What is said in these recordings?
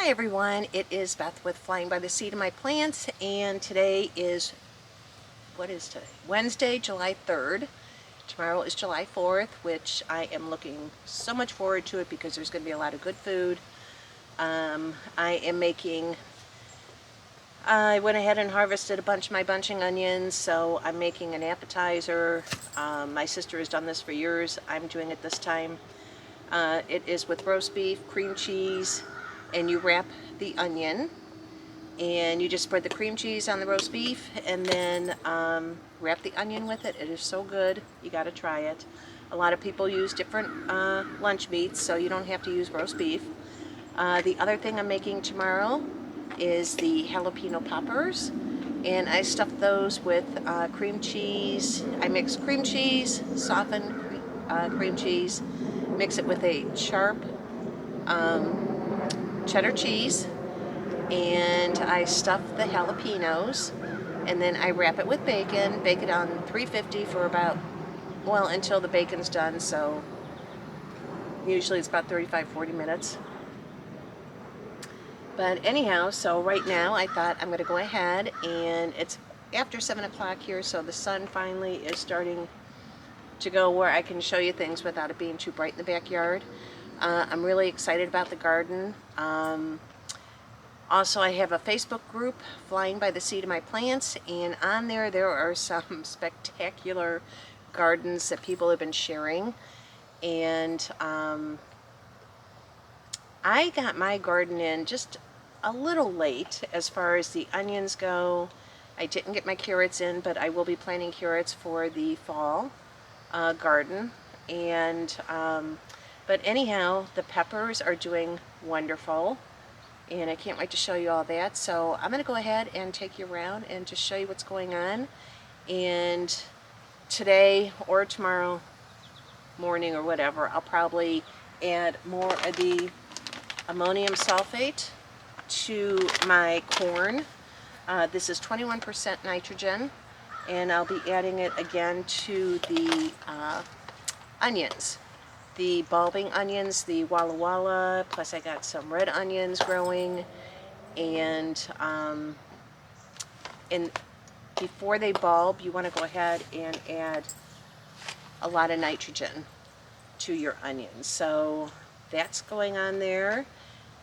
Hi everyone, it is Beth with Flying by the Seat of My Plants, and today is, what is today? Wednesday, July 3rd. Tomorrow is July 4th, which I am looking so much forward to it because there's going to be a lot of good food. I went ahead and harvested a bunch of my bunching onions, so I'm making an appetizer. My sister has done this for years. I'm doing it this time. It is with roast beef, cream cheese, and you wrap the onion and you just spread the cream cheese on the roast beef and then wrap the onion with it. It is so good. You got to try it. A lot of people use different lunch meats, so you don't have to use roast beef. The other thing I'm making tomorrow is the jalapeno poppers, and I stuff those with cream cheese. I mix cream cheese, softened cream cheese, mix it with a sharp cheddar cheese, and I stuff the jalapenos, and then I wrap it with bacon, bake it on 350 for about, well, until the bacon's done, so usually it's about 35-40 minutes. But anyhow, so right now I thought I'm going to go ahead, and it's after 7 o'clock here, so the sun finally is starting to go where I can show you things without it being too bright in the backyard. I'm really excited about the garden. Also, I have a Facebook group, Flying by the Seat of My Plants, and on there are some spectacular gardens that people have been sharing. And I got my garden in just a little late as far as the onions go. I didn't get my carrots in, but I will be planting carrots for the fall garden. And but anyhow, the peppers are doing wonderful, and I can't wait to show you all that. So I'm going to go ahead and take you around and just show you what's going on. And today or tomorrow morning or whatever, I'll probably add more of the ammonium sulfate to my corn. This is 21% nitrogen, and I'll be adding it again to the onions. The bulbing onions, the Walla Walla, plus I got some red onions growing, and before they bulb, you want to go ahead and add a lot of nitrogen to your onions. So that's going on there.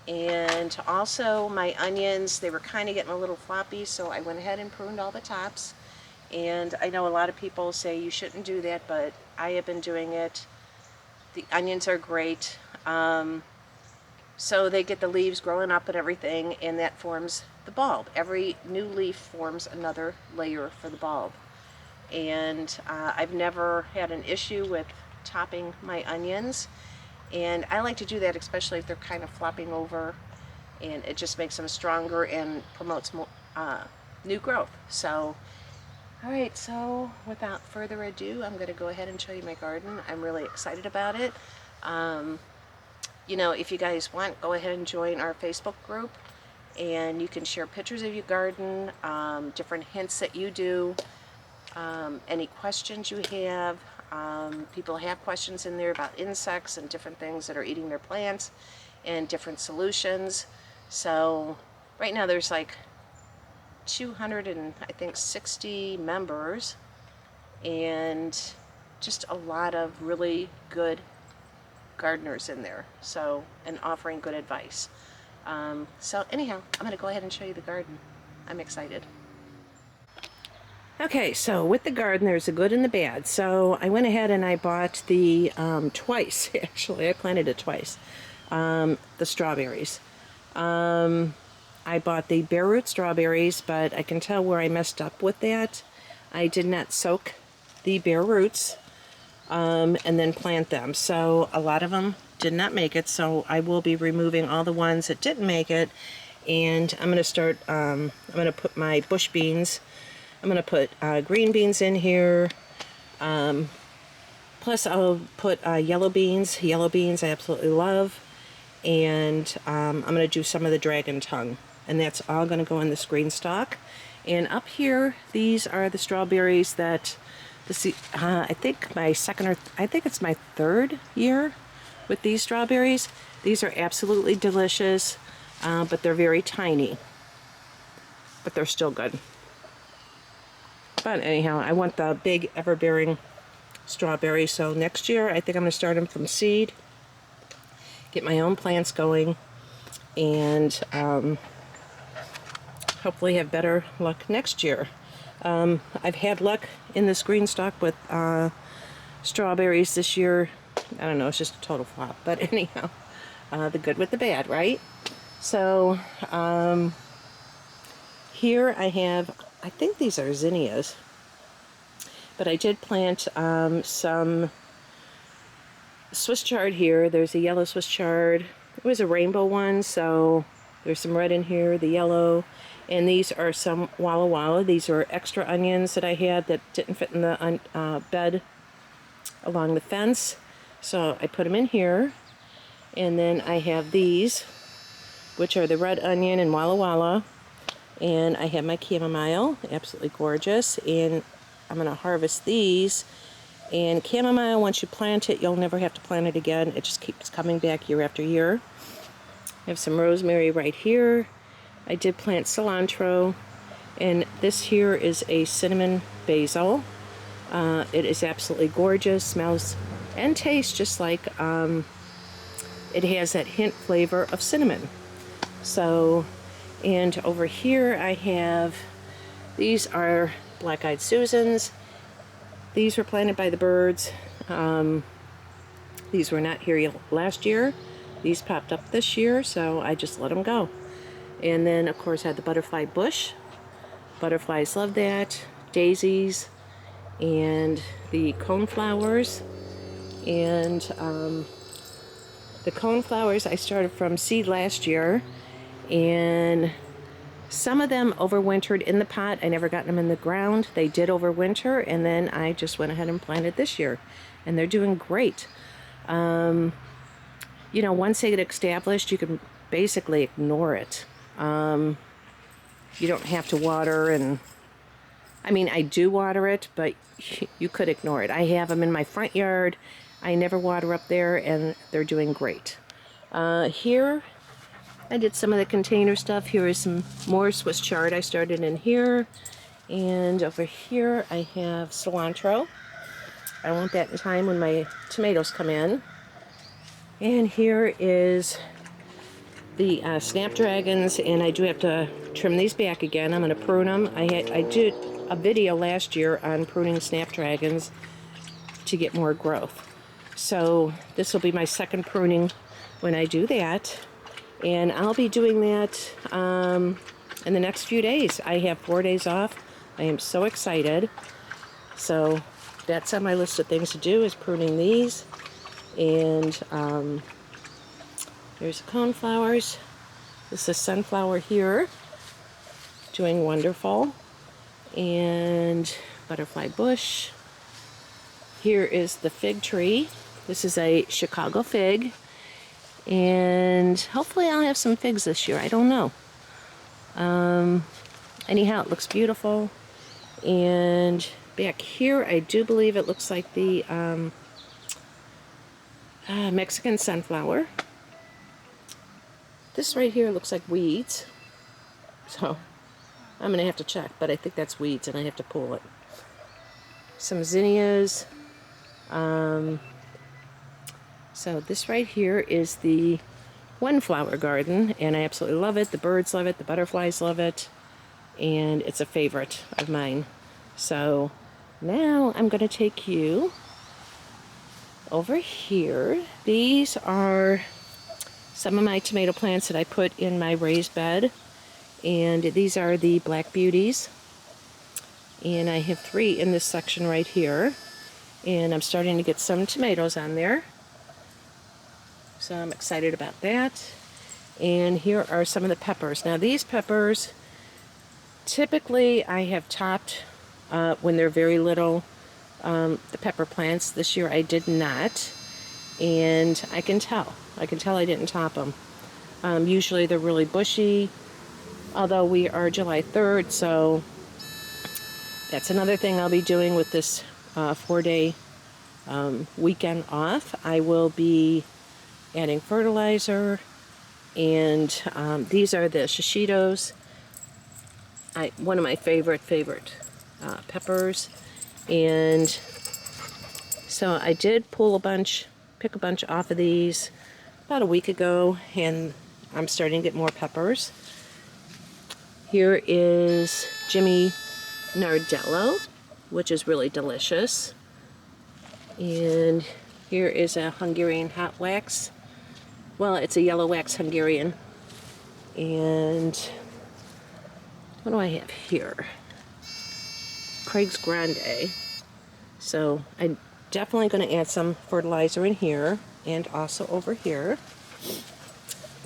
And also my onions, they were kind of getting a little floppy, so I went ahead and pruned all the tops. And I know a lot of people say you shouldn't do that, but I have been doing it. The onions are great. So they get the leaves growing up and everything, and that forms the bulb. Every new leaf forms another layer for the bulb. And I've never had an issue with topping my onions. And I like to do that, especially if they're kind of flopping over, and it just makes them stronger and promotes more, new growth. So, alright, so without further ado, I'm going to go ahead and show you my garden. I'm really excited about it. You know, if you guys want, go ahead and join our Facebook group, and you can share pictures of your garden, different hints that you do, any questions you have. People have questions in there about insects and different things that are eating their plants and different solutions. So right now there's like 260 members, and just a lot of really good gardeners in there, so, and offering good advice. So anyhow, I'm going to go ahead and show you the garden. I'm excited. Okay, so with the garden, there's the good and the bad. So I went ahead and I bought the, twice, actually, I planted it twice, the strawberries. I bought the bare root strawberries, but I can tell where I messed up with that. I did not soak the bare roots and then plant them. So a lot of them did not make it, so I will be removing all the ones that didn't make it. And I'm going to start, I'm going to put my bush beans. I'm going to put green beans in here. Plus I'll put yellow beans. Yellow beans I absolutely love. And I'm going to do some of the dragon tongue. And that's all going to go in this green stalk. And up here, these are the strawberries that, I think my second or, I think it's my third year with these strawberries. These are absolutely delicious. but they're very tiny. But they're still good. But anyhow, I want the big ever-bearing strawberry, so next year I think I'm going to start them from seed, get my own plants going, and hopefully have better luck next year. I've had luck in this green stock with strawberries this year. I don't know, it's just a total flop. But anyhow, the good with the bad, right? So here I have, I think these are zinnias, but I did plant some Swiss chard here. There's a yellow Swiss chard. It was a rainbow one, so there's some red in here, the yellow. And these are some Walla Walla. These are extra onions that I had that didn't fit in the bed along the fence. So I put them in here. And then I have these, which are the red onion and Walla Walla. And I have my chamomile, absolutely gorgeous. And I'm going to harvest these. And chamomile, once you plant it, you'll never have to plant it again. It just keeps coming back year after year. I have some rosemary right here. I did plant cilantro, and this here is a cinnamon basil. It is absolutely gorgeous, smells and tastes just like, it has that hint flavor of cinnamon. So, and over here I have, these are black-eyed Susans. These were planted by the birds. These were not here last year. These popped up this year, so I just let them go. And then, of course, I had the butterfly bush. Butterflies love that. Daisies and the coneflowers. And the coneflowers I started from seed last year. And some of them overwintered in the pot. I never got them in the ground. They did overwinter, and then I just went ahead and planted this year. And they're doing great. You know, once they get established, you can basically ignore it. You don't have to water, and I mean, I do water it, but you could ignore it. I have them in my front yard. I never water up there, and they're doing great. Here, I did some of the container stuff. Here is some more Swiss chard I started in here. And over here, I have cilantro. I want that in time when my tomatoes come in. And here is the snapdragons, and I do have to trim these back again. I'm going to prune them. I did a video last year on pruning snapdragons to get more growth. So this will be my second pruning when I do that. And I'll be doing that in the next few days. I have 4 days off. I am so excited. So that's on my list of things to do, is pruning these. And there's the coneflowers. This is sunflower here, doing wonderful. And butterfly bush. Here is the fig tree. This is a Chicago fig. And hopefully I'll have some figs this year. I don't know. Anyhow, it looks beautiful. And back here, I do believe it looks like the Mexican sunflower. This right here looks like weeds. So I'm going to have to check, but I think that's weeds and I have to pull it. Some zinnias. So this right here is the one flower garden, and I absolutely love it. The birds love it, the butterflies love it, and it's a favorite of mine. So now I'm going to take you over here. These are some of my tomato plants that I put in my raised bed, and these are the Black Beauties, and I have 3 in this section right here, and I'm starting to get some tomatoes on there. So I'm excited about that. And here are some of the peppers. Now these peppers, typically I have topped when they're very little, the pepper plants. This year I did not. And I can tell I didn't top them. Usually they're really bushy, although we are July 3rd, so that's another thing I'll be doing with this 4-day weekend off. I will be adding fertilizer And these are the shishitos. One of my favorite peppers. And so I did pick a bunch off of these about a week ago, and I'm starting to get more peppers. Here is Jimmy Nardello, which is really delicious. And here is a Hungarian hot wax. Well, it's a yellow wax Hungarian. And what do I have here? Craig's Grande. So I'm definitely going to add some fertilizer in here and also over here.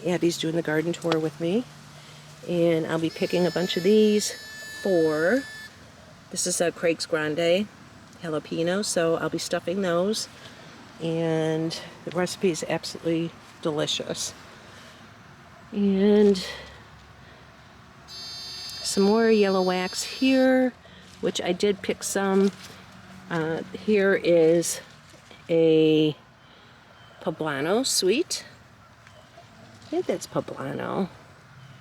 Abby's doing the garden tour with me. And I'll be picking a bunch of these for, this is a Craig's Grande jalapeno, so I'll be stuffing those. And the recipe is absolutely delicious. And some more yellow wax here, which I did pick some. Here is a poblano sweet. I think that's poblano.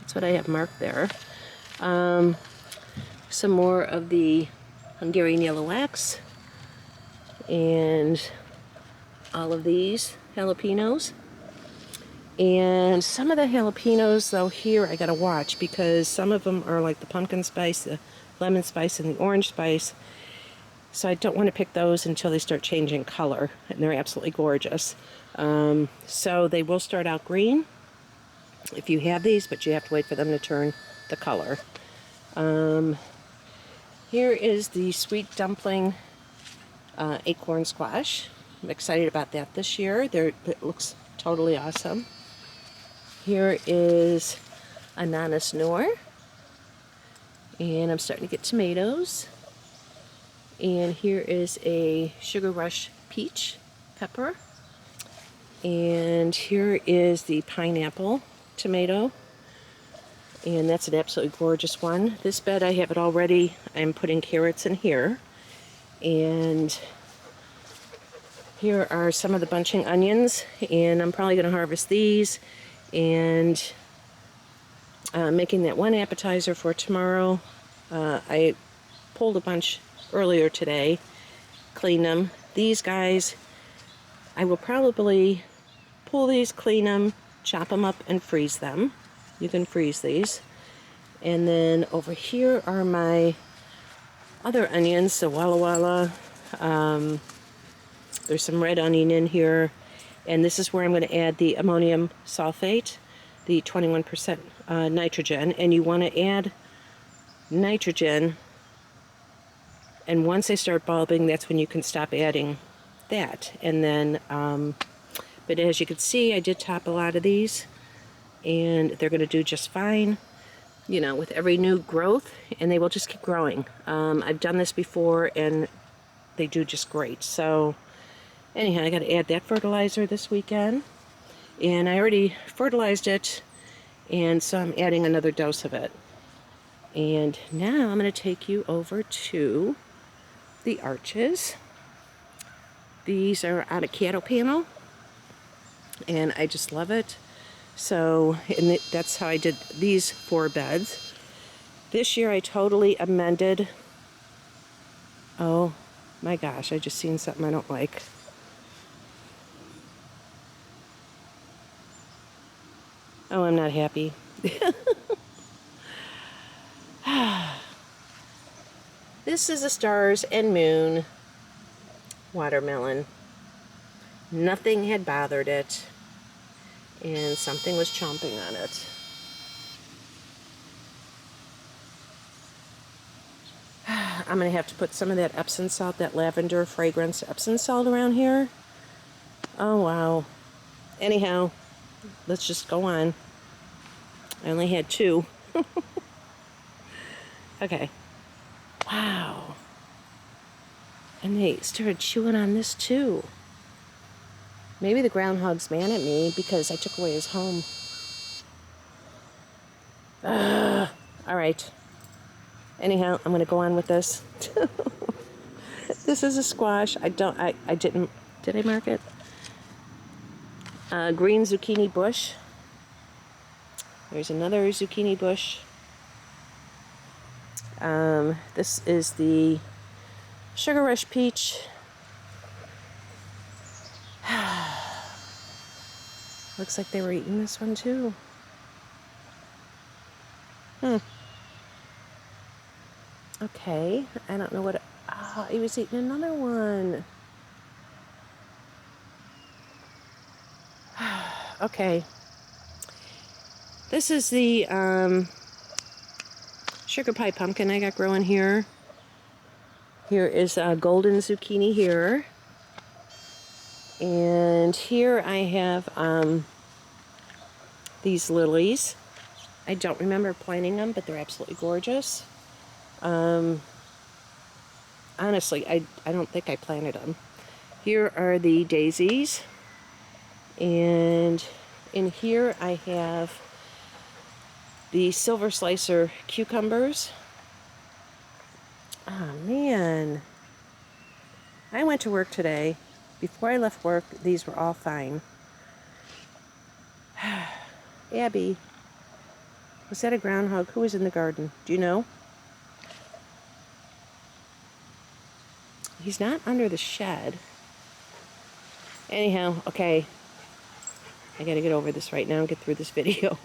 That's what I have marked there. Some more of the Hungarian yellow wax. And all of these jalapenos. And some of the jalapenos, though, here I gotta watch because some of them are like the pumpkin spice, the lemon spice, and the orange spice. So I don't want to pick those until they start changing color, and they're absolutely gorgeous. So they will start out green if you have these, but you have to wait for them to turn the color. Here is the sweet dumpling acorn squash. I'm excited about that this year. It looks totally awesome. Here is ananas noor. And I'm starting to get tomatoes. And here is a Sugar Rush peach pepper. And here is the pineapple tomato. And that's an absolutely gorgeous one. This bed, I have it all ready. I'm putting carrots in here. And here are some of the bunching onions. And I'm probably going to harvest these. And making that one appetizer for tomorrow. I pulled a bunch earlier today, clean them. These guys, I will probably pull these, clean them, chop them up, and freeze them. You can freeze these. And then over here are my other onions, the Walla Walla. There's some red onion in here. And this is where I'm going to add the ammonium sulfate, the 21% nitrogen. And you want to add nitrogen, and once they start bulbing, that's when you can stop adding that. And then, but as you can see, I did top a lot of these, and they're going to do just fine, you know, with every new growth, and they will just keep growing. I've done this before, and they do just great. So anyhow, I got to add that fertilizer this weekend, and I already fertilized it, and so I'm adding another dose of it. And now I'm going to take you over to the arches. These are out of Cattle Panel, and I just love it. So, and that's how I did these 4 beds. This year I totally amended. Oh my gosh, I just seen something I don't like. Oh, I'm not happy. This is a Stars and Moon watermelon. Nothing had bothered it, and something was chomping on it. I'm going to have to put some of that Epsom salt, that lavender fragrance Epsom salt around here. Oh, wow. Anyhow, let's just go on. I only had 2. Okay. Wow. And they started chewing on this too. Maybe the groundhog's mad at me because I took away his home. All right. Anyhow, I'm going to go on with this. This is a squash. I didn't, did I mark it? Green zucchini bush. There's another zucchini bush. This is the Sugar Rush peach. Looks like they were eating this one too. Okay, I don't know what. He was eating another one. Okay. This is the sugar pie pumpkin I got growing here. Here is a golden zucchini here. And here I have these lilies. I don't remember planting them, but they're absolutely gorgeous. Honestly, I don't think I planted them. Here are the daisies. And in here I have the silver slicer cucumbers. Oh man. I went to work today. Before I left work, these were all fine. Abby, was that a groundhog? Who was in the garden? Do you know? He's not under the shed. Anyhow, okay. I gotta get over this right now and get through this video.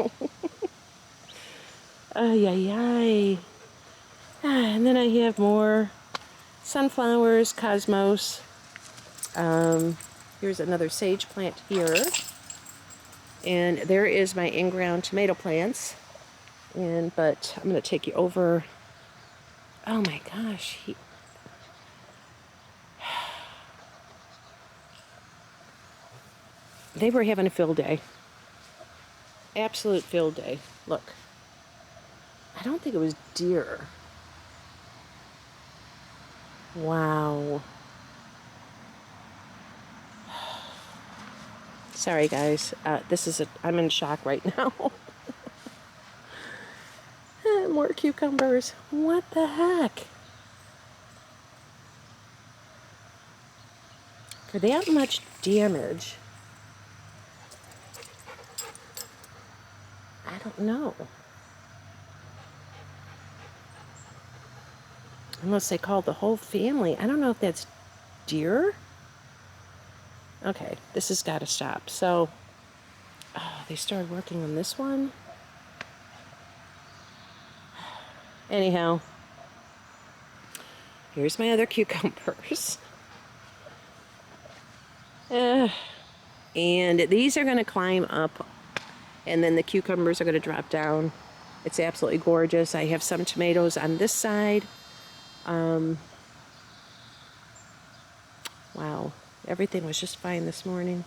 Ay, ay, ay. And then I have more sunflowers, cosmos. Here's another sage plant here. And there is my in-ground tomato plants. But I'm gonna take you over. Oh my gosh. They were having a field day. Absolute field day. Look. I don't think it was deer. Wow. Sorry guys. I'm in shock right now. More cucumbers. What the heck? For that much damage, I don't know. Unless they called the whole family. I don't know if that's deer. Okay, this has got to stop. So, they started working on this one. Anyhow, here's my other cucumbers. And these are going to climb up, and then the cucumbers are going to drop down. It's absolutely gorgeous. I have some tomatoes on this side. Wow, everything was just fine this morning.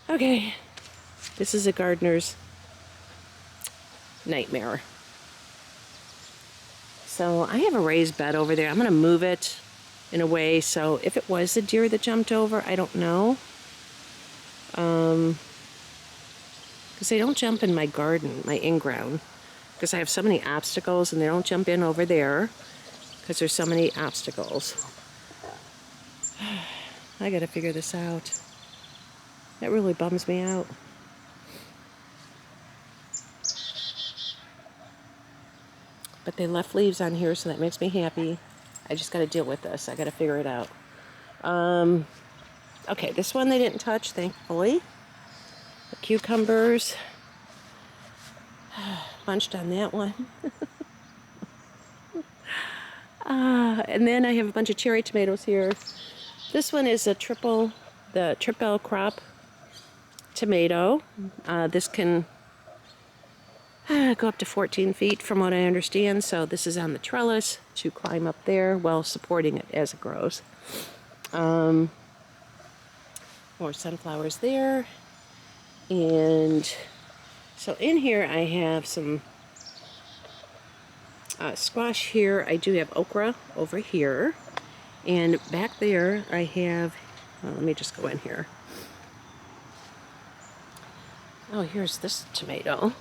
Okay, this is a gardener's nightmare. So I have a raised bed over there. I'm going to move it in a way so if it was a deer that jumped over, I don't know. Because they don't jump in my garden, my in-ground. Because I have so many obstacles and they don't jump in over there because there's so many obstacles. I got to figure this out. That really bums me out. But they left leaves on here, so that makes me happy. I just got to deal with this. I got to figure it out. Okay, this one they didn't touch, thankfully. The cucumbers. Bunched on that one. And then I have a bunch of cherry tomatoes here. This one is the triple crop tomato. This can go up to 14 feet from what I understand. So this is on the trellis to climb up there while supporting it as it grows. More sunflowers there. And so in here I have some squash here. I do have okra over here. And back there I have, well, let me just go in here. Oh, here's this tomato.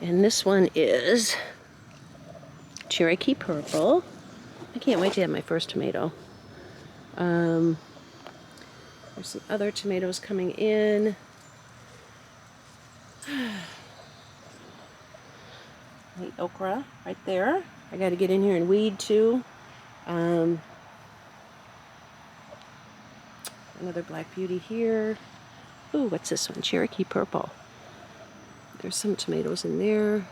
And this one is Cherokee Purple. I can't wait to have my first tomato. There's some other tomatoes coming in. The okra right there. I got to get in here and weed too. Another black beauty here. Ooh, what's this one? Cherokee purple. There's some tomatoes in there.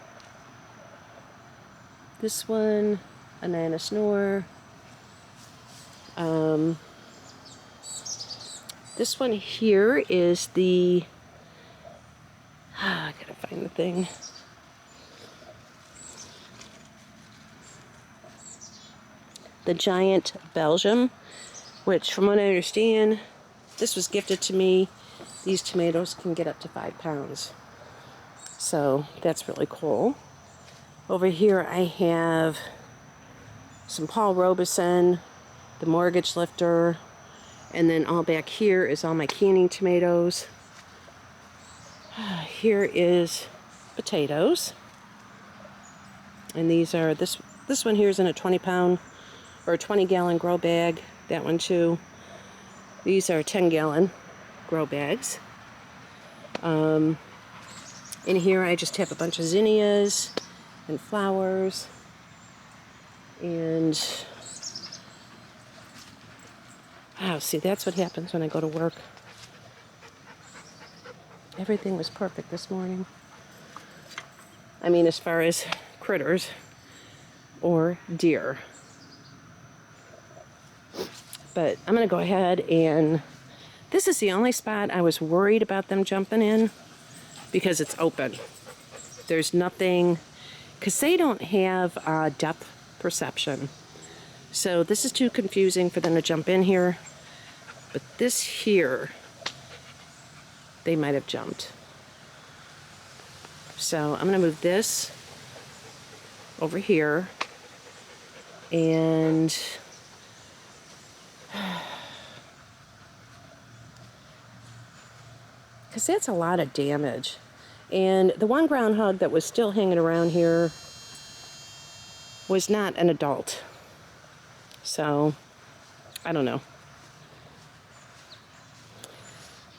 This one, Ananas Noor. This one here is the, I gotta find the thing. The Giant Belgium, which from what I understand, this was gifted to me. These tomatoes can get up to 5 pounds. So that's really cool. Over here I have some Paul Robeson, the Mortgage Lifter, and then all back here is all my canning tomatoes. Here is potatoes. And these are, this one here is in a 20-pound or 20-gallon grow bag. That one too. These are 10-gallon grow bags. In here I just have a bunch of zinnias and flowers. And wow, see, that's what happens when I go to work. Everything was perfect this morning. I mean, as far as critters or deer. But I'm going to go ahead and this is the only spot I was worried about them jumping in because it's open. There's nothing, because they don't have depth perception. So this is too confusing for them to jump in here. But this here, they might have jumped. So I'm going to move this over here and because that's a lot of damage. And the one groundhog that was still hanging around here was not an adult. So, I don't know.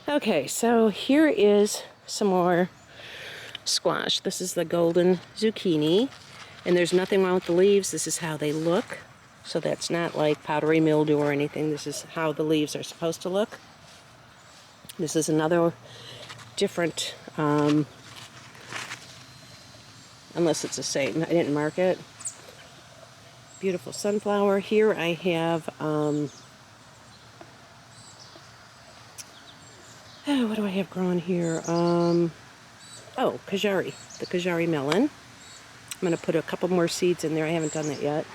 Okay, so here is some more squash. This is the golden zucchini. And there's nothing wrong with the leaves. This is how they look. So that's not like powdery mildew or anything. This is how the leaves are supposed to look. This is another different, unless it's the same. I didn't mark it. Beautiful sunflower. Here I have, what do I have growing here? Oh, Kajari, the Kajari melon. I'm going to put a couple more seeds in there. I haven't done that yet.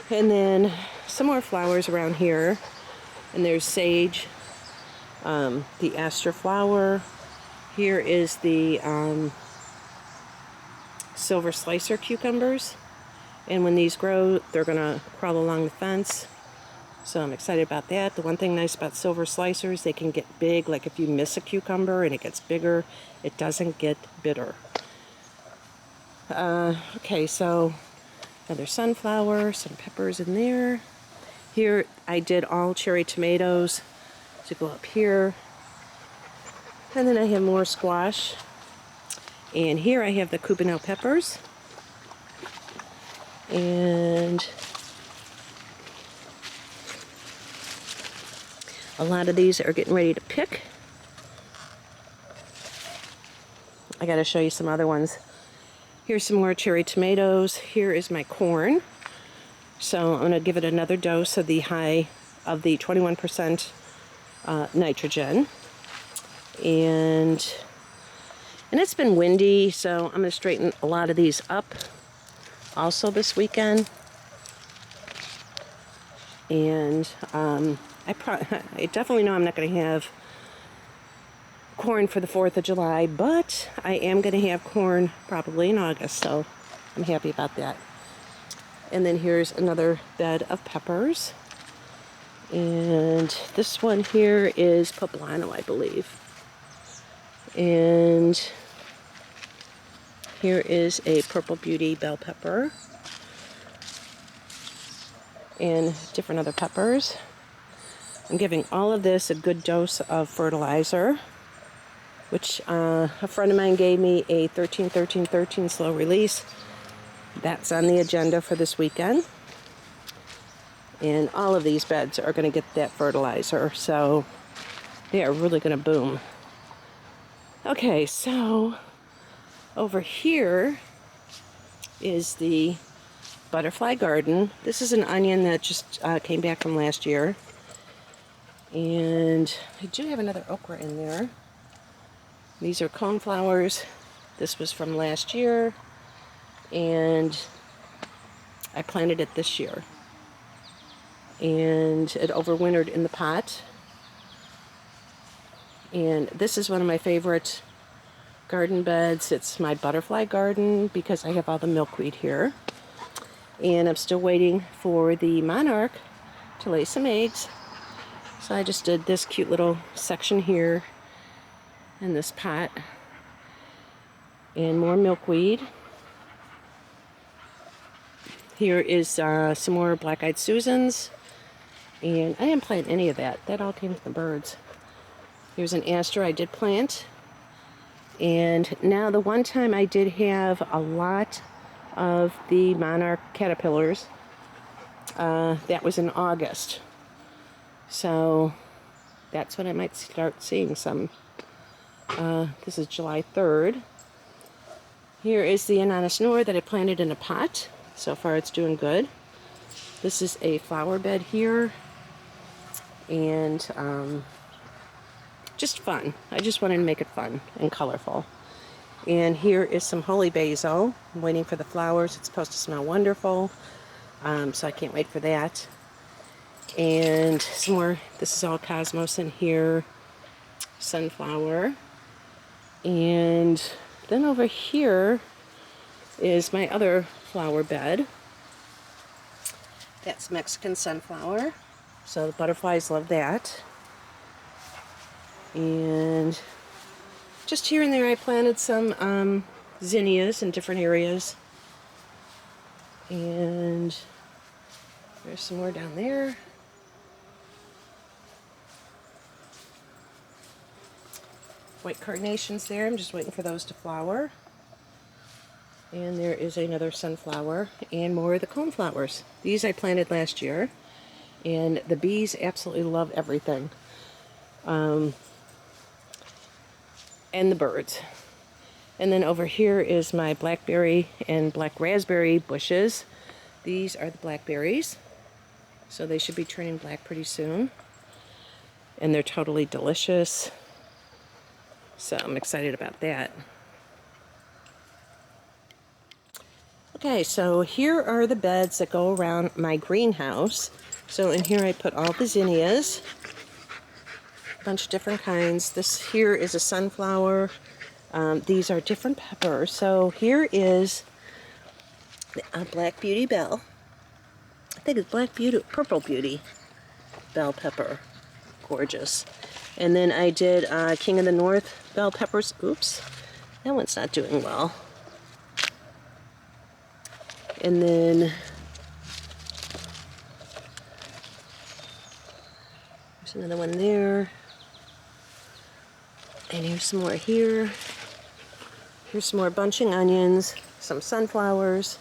And then some more flowers around here. And there's sage, the aster flower. Here is the silver slicer cucumbers. And when these grow, they're going to crawl along the fence. So I'm excited about that. The one thing nice about silver slicers, they can get big. Like if you miss a cucumber and it gets bigger, it doesn't get bitter. Okay, so another sunflower, some peppers in there. Here I did all cherry tomatoes to go up here. And then I have more squash. And here I have the Cubanelle peppers. And a lot of these are getting ready to pick. I got to show you some other ones. Here's some more cherry tomatoes. Here is my corn. So I'm going to give it another dose of the 21% nitrogen. And it's been windy, so I'm going to straighten a lot of these up also this weekend. And I definitely know I'm not going to have corn for the 4th of July, but I am going to have corn probably in August, so I'm happy about that. And then here's another bed of peppers. And this one here is poblano, I believe. And here is a Purple Beauty bell pepper. And different other peppers. I'm giving all of this a good dose of fertilizer, which a friend of mine gave me a 13-13-13 slow release. That's on the agenda for this weekend. And all of these beds are going to get that fertilizer, so they are really going to boom. Okay, so over here is the butterfly garden. This is an onion that just came back from last year. And I do have another okra in there. These are coneflowers. This was from last year, and I planted it this year. And it overwintered in the pot. And this is one of my favorite garden beds. It's my butterfly garden because I have all the milkweed here. And I'm still waiting for the monarch to lay some eggs. So I just did this cute little section here in this pot. And more milkweed. Here is some more black-eyed Susans. And I didn't plant any of that. That all came from the birds. Here's an aster I did plant. And now the one time I did have a lot of the monarch caterpillars, that was in August. So that's when I might start seeing some. This is July 3rd. Here is the Ananas Noor that I planted in a pot. So far it's doing good. This is a flower bed here. And just fun. I just wanted to make it fun and colorful. And here is some holy basil. I'm waiting for the flowers. It's supposed to smell wonderful. So I can't wait for that. And some more, this is all cosmos in here. Sunflower. And then over here is my other flower bed. That's Mexican sunflower. So the butterflies love that. And just here and there I planted some zinnias in different areas. And there's some more down there. White carnations there. I'm just waiting for those to flower. And there is another sunflower and more of the coneflowers. These I planted last year. And the bees absolutely love everything. And the birds. And then over here is my blackberry and black raspberry bushes. These are the blackberries. So they should be turning black pretty soon. And they're totally delicious. So I'm excited about that. Okay, so here are the beds that go around my greenhouse. So in here I put all the zinnias, a bunch of different kinds. This here is a sunflower. These are different peppers. So here is a Black Beauty Bell. I think it's Black Beauty, Purple Beauty bell pepper. Gorgeous. And then I did King of the North bell peppers. Oops, that one's not doing well. And then there's another one there. And here's some more here. Here's some more bunching onions, some sunflowers.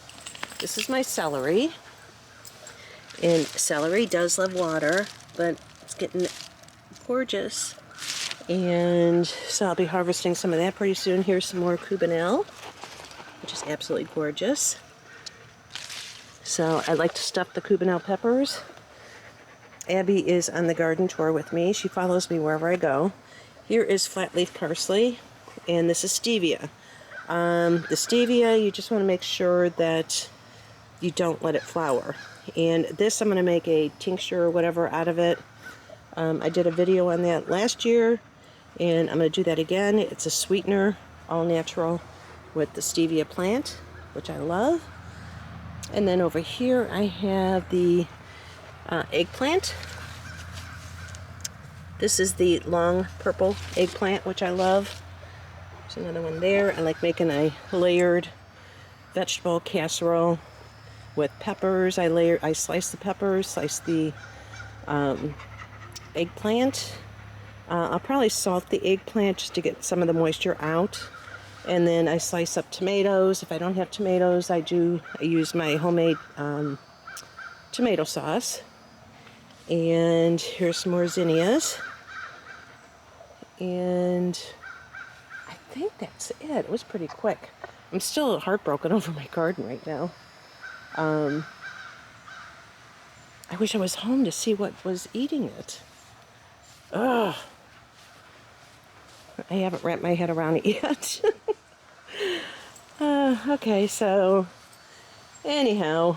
This is my celery. And celery does love water, but it's getting gorgeous. And so I'll be harvesting some of that pretty soon. Here's some more cubanelle, which is absolutely gorgeous. So I like to stuff the cubanelle peppers. Abby is on the garden tour with me. She follows me wherever I go. Here is flat leaf parsley, and this is stevia. The stevia, you just want to make sure that you don't let it flower. And this, I'm going to make a tincture or whatever out of it. I did a video on that last year, and I'm going to do that again. It's a sweetener, all natural, with the stevia plant, which I love. And then over here I have the eggplant. This is the long purple eggplant, which I love. There's another one there. I like making a layered vegetable casserole with peppers. I slice the peppers, slice the eggplant. I'll probably salt the eggplant just to get some of the moisture out. And then I slice up tomatoes. If I don't have tomatoes, I use my homemade tomato sauce. And here's some more zinnias. And I think that's it. It was pretty quick. I'm still heartbroken over my garden right now. I wish I was home to see what was eating it. Ugh. I haven't wrapped my head around it yet. Okay, so anyhow,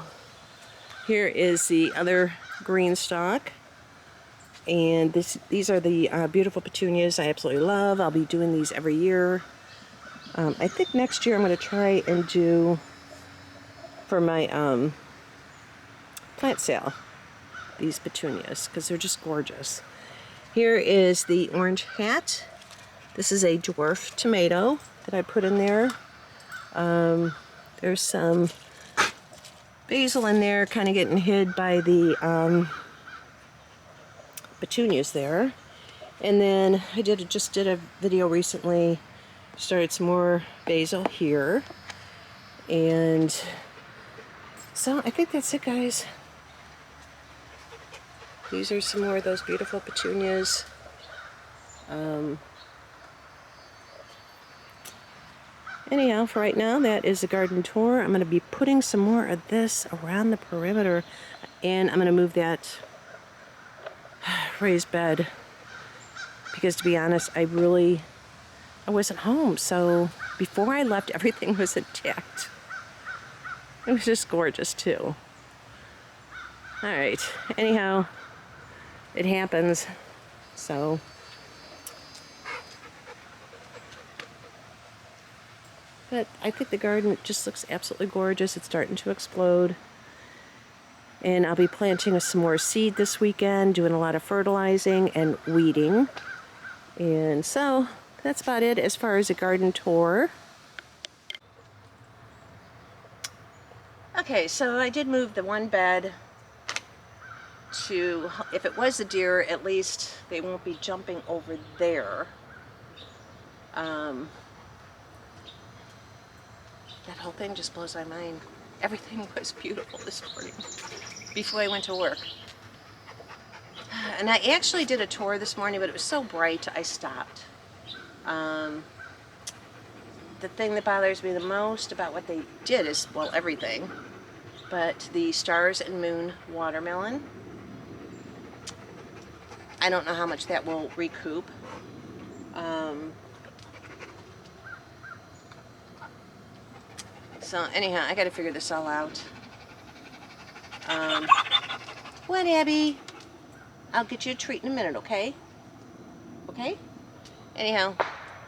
here is the other green stalk. And these are the beautiful petunias I absolutely love. I'll be doing these every year. I think next year I'm going to try and do, for my plant sale, these petunias, because they're just gorgeous. Here is the orange hat. This is a dwarf tomato that I put in there. There's some basil in there, kind of getting hid by the petunias there. And then I just did a video recently, started some more basil here. And so I think that's it, guys. These are some more of those beautiful petunias. Anyhow, for right now, that is the garden tour. I'm going to be putting some more of this around the perimeter, and I'm going to move that raised bed, because to be honest, I wasn't home, so before I left, everything was intact. It was just gorgeous, too. Alright, anyhow, it happens, so... But I think the garden just looks absolutely gorgeous. It's starting to explode. And I'll be planting some more seed this weekend, doing a lot of fertilizing and weeding. And so, that's about it as far as a garden tour. Okay, so I did move the one bed to, if it was a deer, at least they won't be jumping over there. That whole thing just blows my mind. Everything was beautiful this morning before I went to work. And I actually did a tour this morning, but it was so bright I stopped. The thing that bothers me the most about what they did is, well, everything, but the Stars and Moon watermelon. I don't know how much that will recoup. So anyhow, I gotta figure this all out. What, Abby? I'll get you a treat in a minute, okay? Okay? Anyhow,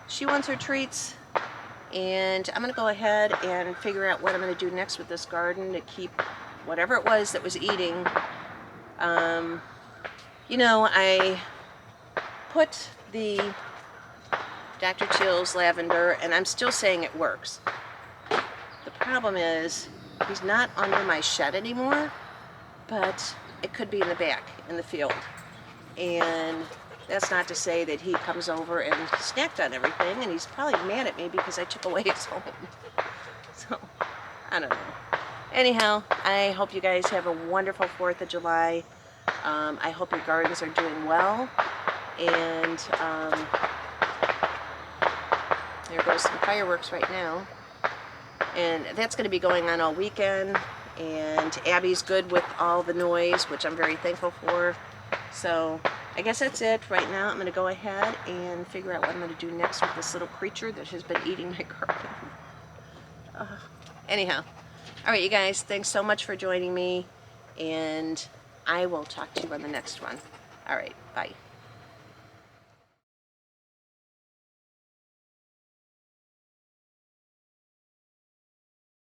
she wants her treats, and I'm gonna go ahead and figure out what I'm gonna do next with this garden to keep whatever it was that was eating. You know, I put the Dr. Teal's lavender, and I'm still saying it works. The problem is, he's not under my shed anymore, but it could be in the back, in the field. And that's not to say that he comes over and snacked on everything, and he's probably mad at me because I took away his home. So, I don't know. Anyhow, I hope you guys have a wonderful 4th of July. I hope your gardens are doing well. And there goes some fireworks right now. And that's going to be going on all weekend, and Abby's good with all the noise, which I'm very thankful for. So I guess that's it right now. I'm going to go ahead and figure out what I'm going to do next with this little creature that has been eating my garden. Anyhow, all right, you guys, thanks so much for joining me, and I will talk to you on the next one. All right, bye.